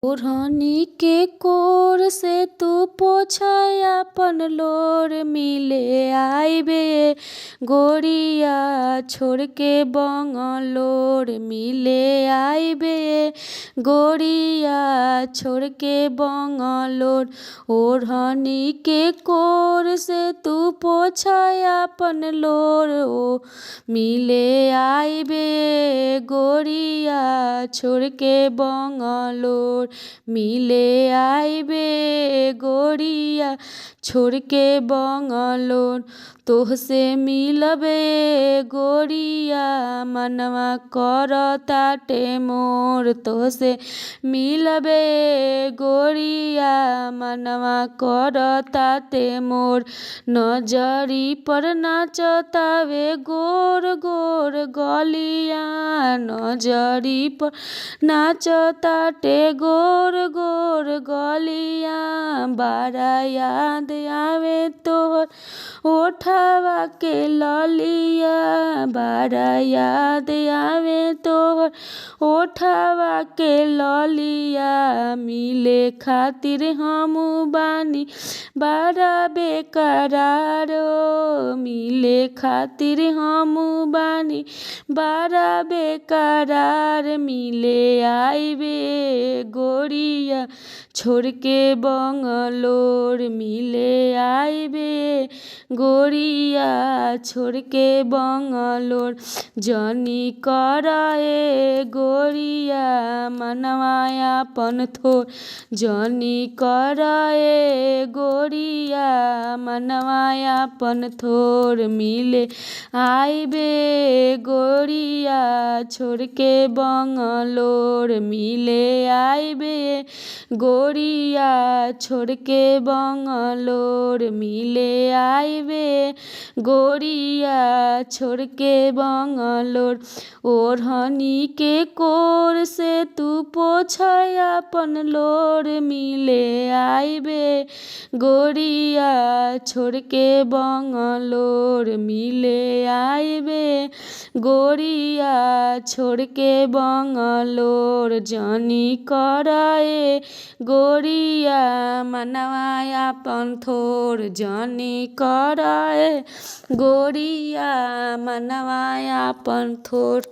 ओढ़नी के कोर से तू पोछा अपन लोर मिले आइबे गोरिया छोड़ के बंगलोर मिले आइबे गोरिया छोड़ के बंगलोर। ओढ़नी के कोर से तू पोछा अपन लोर ओ मिले आइबे गोरिया छोड़ के बंगलोर मिले आइबे गोरिया छोड़ के बंगलोर। तोहसे मिलबे गोरिया मनवा करताटे मोर तोहसे मिलबे गोरिया मनवा करताटे मोर। नजरी पर नाचतावे गोर गोर गलिया नजरी पर नाचताटे गोर गोर गलिया। बड़ा याद आवे तोहर ओठवा के ललिया बड़ा याद आवे तोहर ओठवा के ललिया। मिले खातिर हमू बानी बड़ा बेकरार मिले खातिर हमू बानी बड़ा बेकरार। मिले आइबे गोरिया छोड़ के बंगलोर मिले आइबे गोरिया छोड़ के बंगलोर। जनी कराए गोरिया मनवा अपन थोर जनी कराए गोरिया मनवा अपन थोर। मिले आइबे गोरिया छोड़ के बंगलोर मिले आइबे गोरिया छोड़ के बंगलोर मिले आइबे गोरिया छोड़ के बंगलोर। ओढ़नी के कोर से तू पोछा अपन लोर मिले आइबे गोरिया छोड़ के बंगलोर मिले आइबे गोरिया छोड़ के बंगलोर। जनी कराए गोरिया मनवा अपन थोर जनी कराए गोरिया मनवा अपन थोर।